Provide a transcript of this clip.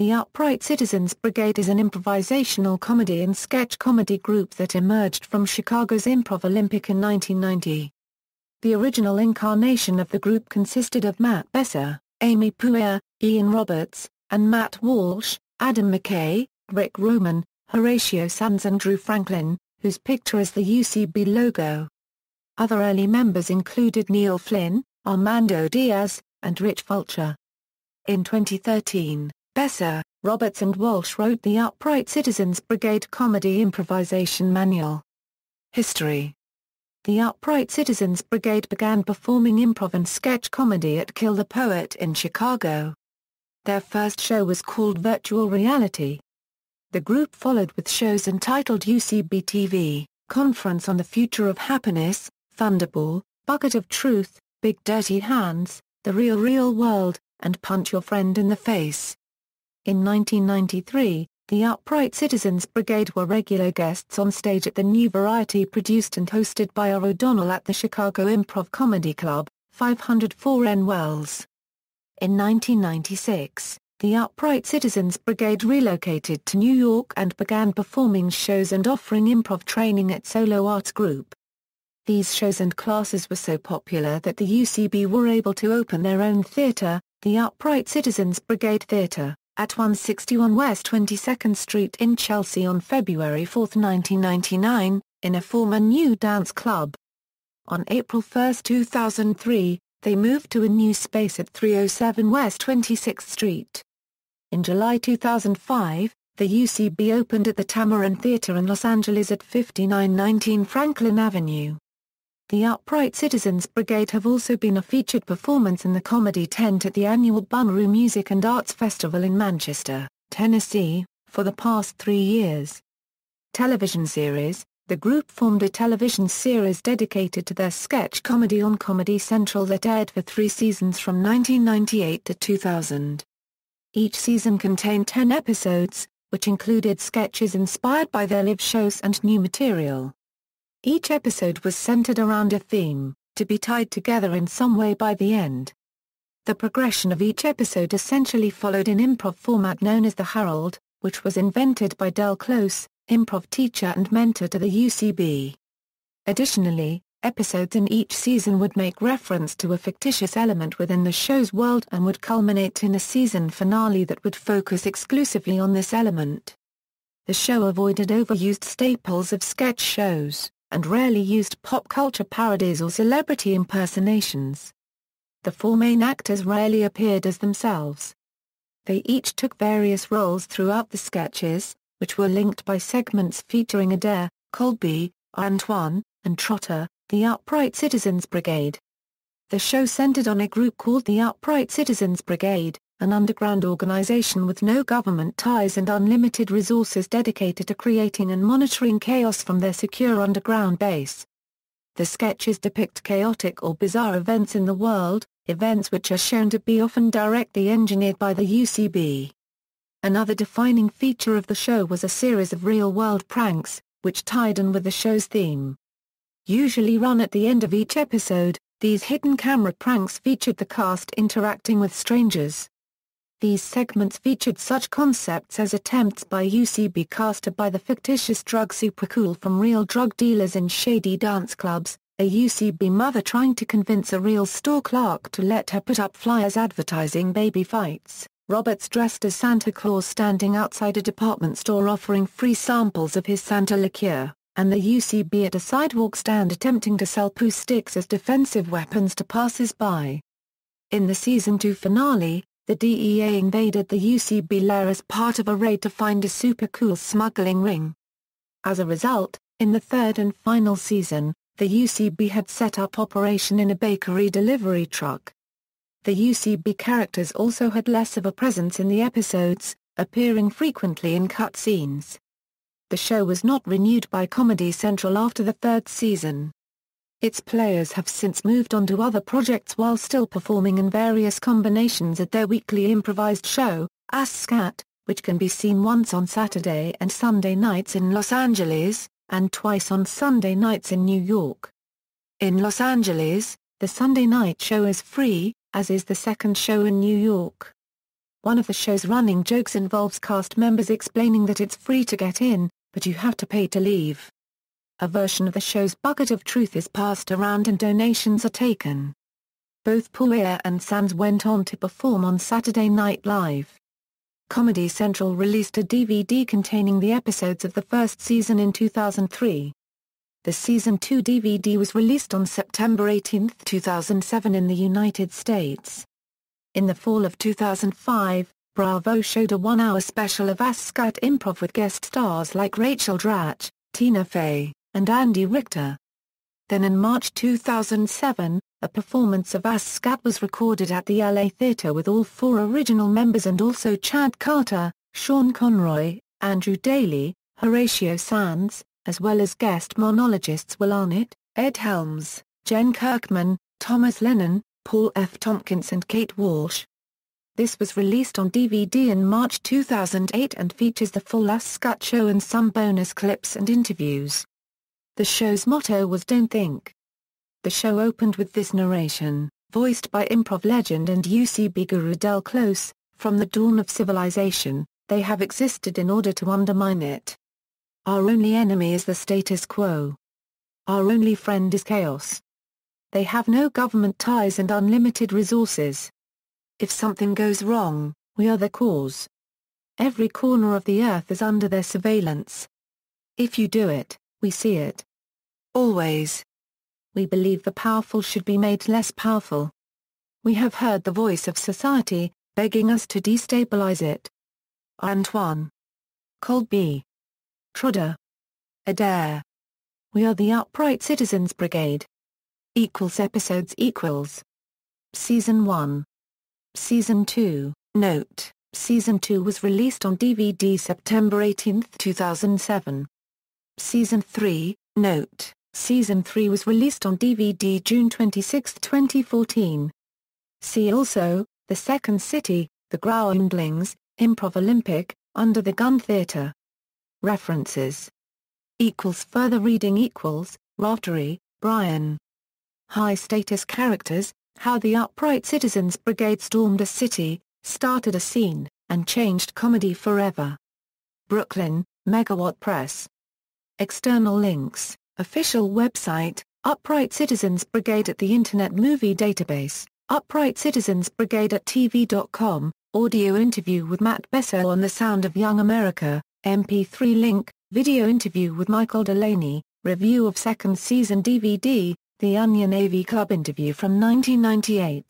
The Upright Citizens Brigade is an improvisational comedy and sketch comedy group that emerged from Chicago's ImprovOlympic in 1990. The original incarnation of the group consisted of Matt Besser, Amy Poehler, Ian Roberts, and Matt Walsh, Adam McKay, Rick Roman, Horatio Sanz and Drew Franklin, whose picture is the UCB logo. Other early members included Neil Flynn, Armando Diaz, and Rich Fulcher. In 2013, Besser, Roberts and Walsh wrote the Upright Citizens Brigade Comedy Improvisation Manual. History. The Upright Citizens Brigade began performing improv and sketch comedy at Kill the Poet in Chicago. Their first show was called Virtual Reality. The group followed with shows entitled UCB TV, Conference on the Future of Happiness, Thunderball, Bucket of Truth, Big Dirty Hands, The Real World, and Punch Your Friend in the Face. In 1993, the Upright Citizens Brigade were regular guests on stage at the new variety produced and hosted by R. O'Donnell at the Chicago Improv Comedy Club, 504 N. Wells. In 1996, the Upright Citizens Brigade relocated to New York and began performing shows and offering improv training at Solo Arts Group. These shows and classes were so popular that the UCB were able to open their own theater, the Upright Citizens Brigade Theater, at 161 West 22nd Street in Chelsea on February 4, 1999, in a former New Dance Club. On April 1, 2003, they moved to a new space at 307 West 26th Street. In July 2005, the UCB opened at the Tamarin Theater in Los Angeles at 5919 Franklin Avenue. The Upright Citizens Brigade have also been a featured performance in the comedy tent at the annual Bonnaroo Music and Arts Festival in Manchester, Tennessee, for the past 3 years. Television series. The group formed a television series dedicated to their sketch comedy on Comedy Central that aired for 3 seasons from 1998 to 2000. Each season contained 10 episodes, which included sketches inspired by their live shows and new material. Each episode was centered around a theme, to be tied together in some way by the end. The progression of each episode essentially followed an improv format known as the Herald, which was invented by Del Close, improv teacher and mentor to the UCB. Additionally, episodes in each season would make reference to a fictitious element within the show's world and would culminate in a season finale that would focus exclusively on this element. The show avoided overused staples of sketch shows, and rarely used pop culture parodies or celebrity impersonations. The 4 main actors rarely appeared as themselves. They each took various roles throughout the sketches, which were linked by segments featuring Adair, Colby, Antoine, and Trotter, the Upright Citizens Brigade. The show centered on a group called the Upright Citizens Brigade, an underground organization with no government ties and unlimited resources dedicated to creating and monitoring chaos from their secure underground base. The sketches depict chaotic or bizarre events in the world, events which are shown to be often directly engineered by the UCB. Another defining feature of the show was a series of real-world pranks, which tied in with the show's theme. Usually run at the end of each episode, these hidden camera pranks featured the cast interacting with strangers. These segments featured such concepts as attempts by UCB cast to buy the fictitious drug Supercool from real drug dealers in shady dance clubs, a UCB mother trying to convince a real store clerk to let her put up flyers advertising baby fights, Roberts dressed as Santa Claus standing outside a department store offering free samples of his Santa liqueur, and the UCB at a sidewalk stand attempting to sell poo sticks as defensive weapons to passers-by. In the Season 2 finale, the DEA invaded the UCB lair as part of a raid to find a Supercool smuggling ring. As a result, in the 3rd and final season, the UCB had set up operation in a bakery delivery truck. The UCB characters also had less of a presence in the episodes, appearing frequently in cut scenes. The show was not renewed by Comedy Central after the 3rd season. Its players have since moved on to other projects while still performing in various combinations at their weekly improvised show, ASSCAT, which can be seen once on Saturday and Sunday nights in Los Angeles, and twice on Sunday nights in New York. In Los Angeles, the Sunday night show is free, as is the second show in New York. One of the show's running jokes involves cast members explaining that it's free to get in, but you have to pay to leave. A version of the show's Bucket of Truth is passed around and donations are taken. Both Poehler and Sanz went on to perform on Saturday Night Live. Comedy Central released a DVD containing the episodes of the first season in 2003. The Season 2 DVD was released on September 18, 2007 in the United States. In the fall of 2005, Bravo showed a one-hour special of ASCAT Improv with guest stars like Rachel Dratch, Tina Fey, and Andy Richter. Then in March 2007, a performance of ASCAT was recorded at the LA Theatre with all 4 original members and also Chad Carter, Sean Conroy, Andrew Daly, Horatio Sanz, as well as guest monologists Will Arnett, Ed Helms, Jen Kirkman, Thomas Lennon, Paul F. Tompkins and Kate Walsh. This was released on DVD in March 2008 and features the full ASCAT show and some bonus clips and interviews. The show's motto was "Don't Think." The show opened with this narration, voiced by improv legend and UCB guru Del Close: "From the dawn of civilization, they have existed in order to undermine it. Our only enemy is the status quo. Our only friend is chaos. They have no government ties and unlimited resources. If something goes wrong, we are the cause. Every corner of the earth is under their surveillance. If you do it, we see it. Always. We believe the powerful should be made less powerful. We have heard the voice of society, begging us to destabilize it. Antoine. Colby. Trudeau. Adair. We are the Upright Citizens Brigade. Episodes equals. Season 1. Season 2. Note: Season 2 was released on DVD September 18, 2007. Season 3. Note: Season 3 was released on DVD June 26, 2014. See also: The Second City, The Groundlings, ImprovOlympic, Under the Gun Theatre. References. Further reading Raftery, Brian. High Status Characters: How the Upright Citizens Brigade Stormed a City, Started a Scene, and Changed Comedy Forever. Brooklyn, Megawatt Press. External links: Official website, Upright Citizens Brigade at the Internet Movie Database, Upright Citizens Brigade at TV.com, audio interview with Matt Besser on The Sound of Young America, MP3 link, video interview with Michael Delaney, review of second season DVD, The Onion AV Club interview from 1998.